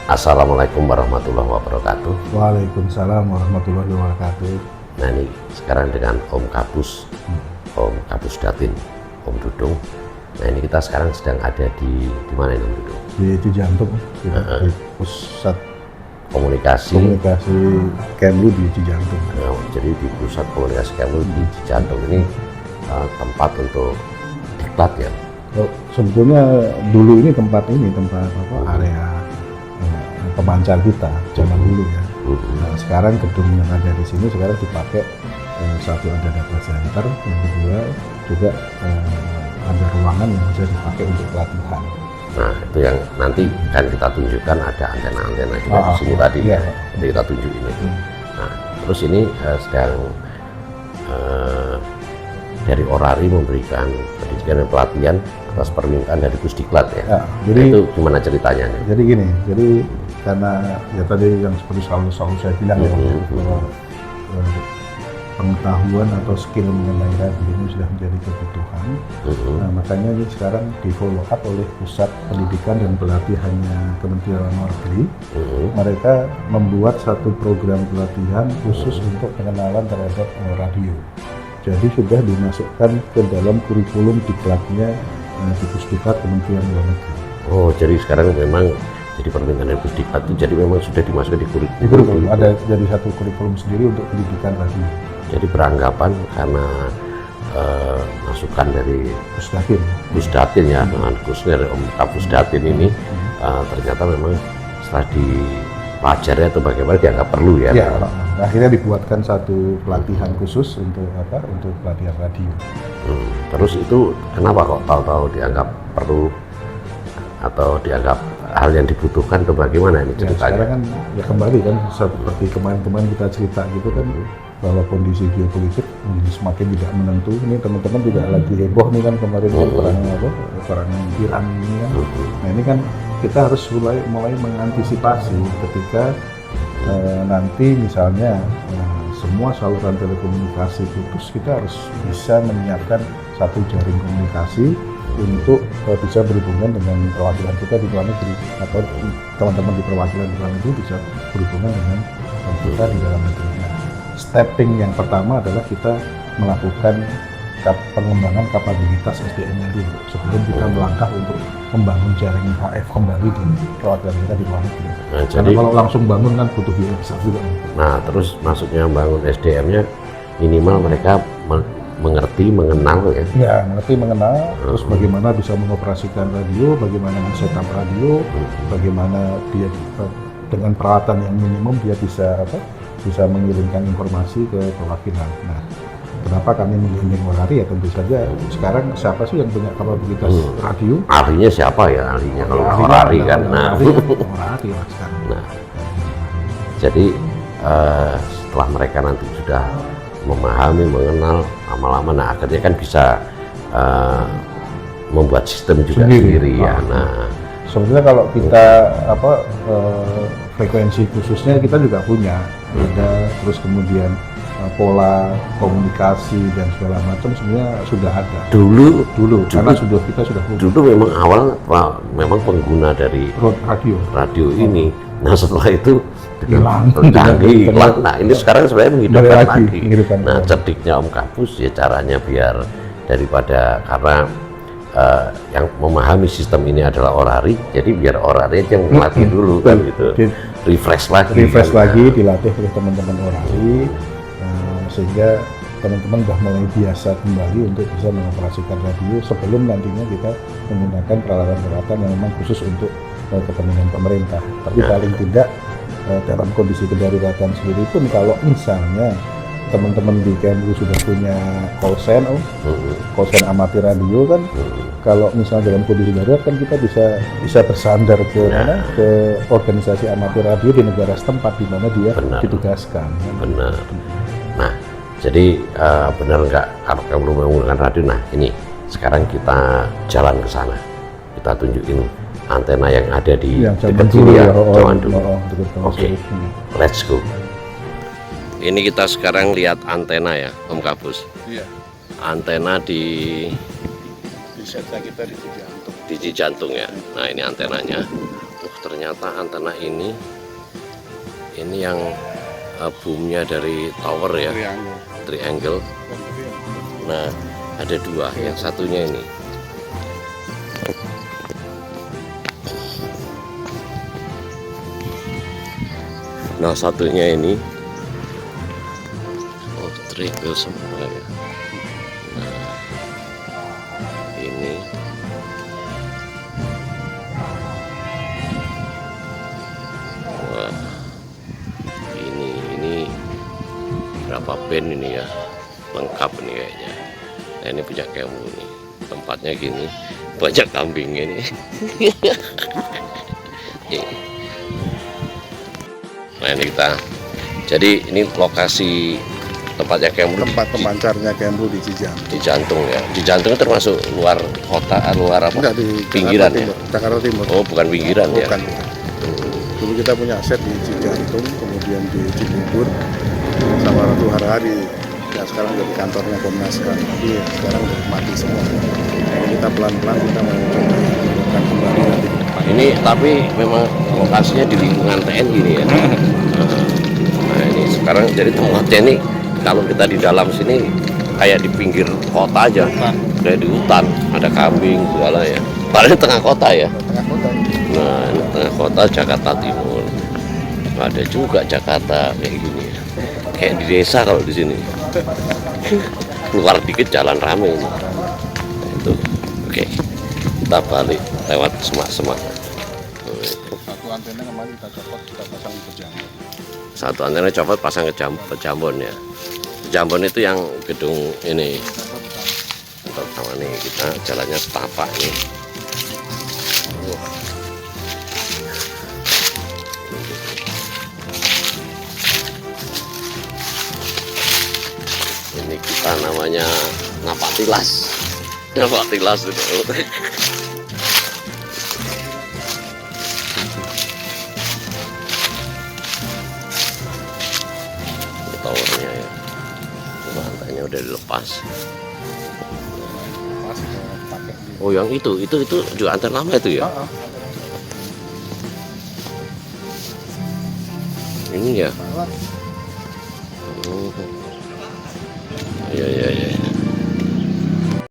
Assalamualaikum warahmatullahi wabarakatuh. Waalaikumsalam warahmatullahi wabarakatuh. Nah ini sekarang dengan Om Kapus, Om Kapus Datin, Om Dudung. Nah ini kita sekarang sedang ada di mana ini Om Dudung? Di Cijantung, di pusat komunikasi Kemlu di Cijantung. Nah, jadi di pusat komunikasi Kemlu di Cijantung ini tempat untuk diklat ya? Oh, sebetulnya dulu ini tempat area pemancar kita zaman dulu ya. Nah, sekarang gedung yang ada di sini sekarang dipakai satu ada data center, yang kedua juga ada ruangan yang bisa dipakai untuk pelatihan. Nah itu yang nanti kan kita tunjukkan ada antena-antena juga di sini tadi ya. Jadi kita tunjukin itu. Nah terus ini sedang dari Orari memberikan pendidikan dan pelatihan atas permintaan dari Pusdiklat ya. Jadi nah, itu gimana ceritanya? Jadi gini, jadi karena ya tadi yang seperti selalu saya bilang ya, bahwa pengetahuan atau skill mengenai radio ini sudah menjadi kebutuhan. Nah, makanya ini sekarang di follow up oleh Pusat Pendidikan dan Pelatihannya Kementerian Luar Negeri. Mereka membuat satu program pelatihan khusus untuk pengenalan terhadap radio. Jadi sudah dimasukkan ke dalam kurikulum diklatnya di Pusdiklat Kementerian Luar Negeri. Oh, jadi sekarang memang jadi permintaan dari Pusdiklat itu jadi memang sudah dimasukkan di kurikulum. Di kurikulum ada jadi satu kurikulum sendiri untuk pendidikan radio. Jadi beranggapan karena masukan dari Pusdatin ya, dengan khususnya dari Om Kapus Datin ini ternyata memang setelah dipelajari atau bagaimana dianggap perlu ya. Ya, akhirnya dibuatkan satu pelatihan khusus untuk untuk pelatihan radio. Terus itu kenapa kok tahu-tahu dianggap perlu atau dianggap hal yang dibutuhkan atau bagaimana ini ceritanya? Ya, sekarang kan ya kembali kan seperti kemarin-kemarin kita cerita gitu kan, bahwa kondisi geopolitik semakin tidak menentu. Ini teman-teman juga lagi heboh nih kan kemarin perang Iran ini kan. Nah ini kan kita harus mulai mengantisipasi ketika nanti misalnya semua saluran telekomunikasi putus, kita harus bisa menyiapkan satu jaring komunikasi untuk bisa berhubungan dengan perwakilan kita di luar negeri, atau teman-teman di perwakilan di luar negeri bisa berhubungan dengan kita di dalam negeri. Nah, stepping yang pertama adalah kita melakukan pengembangan kapabilitas SDM-nya dulu sebelum kita melangkah untuk membangun jaring HF kembali di perwakilan kita di luar negeri. Nah, karena kalau langsung bangun kan butuh biaya besar juga. Nah terus maksudnya membangun SDM-nya minimal mereka mengerti, mengenal ya? Ya, mengerti, mengenal, terus bagaimana bisa mengoperasikan radio, bagaimana men-setup radio, bagaimana dia dengan peralatan yang minimum dia bisa mengirimkan informasi ke perwakilan. Nah, kenapa kami menggandeng Orari ya tentu saja sekarang siapa sih yang punya kapabilitas radio? Ahlinya siapa ya ahlinya kalau Orari kan? Orari lah sekarang. Nah, jadi setelah mereka nanti sudah memahami, mengenal lama-lama, nah akhirnya kan bisa membuat sistem juga sendiri ya. Nah, sebenarnya kalau kita frekuensi khususnya kita juga punya, ada terus kemudian pola komunikasi dan segala macam sebenarnya sudah ada. Dulu karena kita sudah punya. Dulu memang awal memang pengguna dari radio ini. Nah setelah itu hilang. Nah ini sekarang sebenarnya menghidupkan lagi. Nah cerdiknya Om Kapus ya caranya biar daripada karena yang memahami sistem ini adalah Orari, jadi biar Orari aja yang melatih dulu kan gitu. Refresh lagi, dilatih oleh teman-teman Orari, sehingga teman-teman sudah mulai biasa kembali untuk bisa mengoperasikan radio sebelum nantinya kita menggunakan peralatan-peralatan yang memang khusus untuk kepentingan pemerintah. Tapi paling tidak dalam kondisi kedaruratan sendiri pun kalau misalnya teman-teman di Kemlu sudah punya call sign amatir radio kan, kalau misalnya dalam kondisi darurat kan kita bisa bersandar ke ke organisasi amatir radio di negara setempat di mana dia ditugaskan. Benar. Nah, jadi benar nggak kalau Kemlu menggunakan radio? Nah ini sekarang kita jalan ke sana, kita tunjukin antena yang ada di dekat sini ya, zaman dulu. Oke, let's go. Ini kita sekarang lihat antena ya, Om Kapus. Iya. Antena di setnya kita di Cijantung. Di Cijantung ya. Nah ini antenanya. Ternyata antena ini yang boomnya dari tower ya, triangle. Nah, ada dua, yang satunya ini. Nah, satunya ini, oh, triangle semua ya. Nah, ini. Wah, ini berapa band ini ya, lengkap ini kayaknya. Nah, ini punya kamu nih, tempatnya gini, banyak kambing ini. Nah, ini kita, jadi ini lokasi tempatnya Kemlu, Tempat pemancarnya Kemlu di Cijantung. di jantung ya. Di jantung termasuk luar kota, luar apa? Enggak, di Pinggiran Jakarta ya. Timur. Jakarta Timur. Oh, bukan pinggiran ya. Bukan. Dulu kita punya aset di Cijantung, kemudian di Cibubur, sama Ratu Harari. Ya sekarang jadi kantornya Komnas HAM. Tapi sekarang udah mati semua. Jadi kita pelan-pelan kita mau coba melakukan kembali nanti ke depan. Ini tapi memang lokasinya di lingkungan TNI ini ya. Nah, ini sekarang jadi tempatnya ini kalau kita di dalam sini kayak di pinggir kota aja, kayak di hutan, ada kambing segala ya. Padahal tengah kota ya. Tengah kota. Nah, ini tengah kota Jakarta Timur. Ada juga Jakarta kayak gini ya. Kayak di desa kalau di sini. Keluar dikit jalan rame ini. Nah, itu. Oke. Kita balik lewat semak-semak. Satu antena kemarin kita copot, kita pasang di Pejambon. Satu antena copot pasang ke Pejambon ya. Pejambon itu yang gedung ini. Pertama nih kita jalannya setapak nih. Ini kita namanya ngapak tilas. Ngapak tilas itu. Towernya ya, rantainya udah dilepas. Pas pakai di. Oh, yang itu juga antena lama itu ya. Ini ya. Oh. Iya.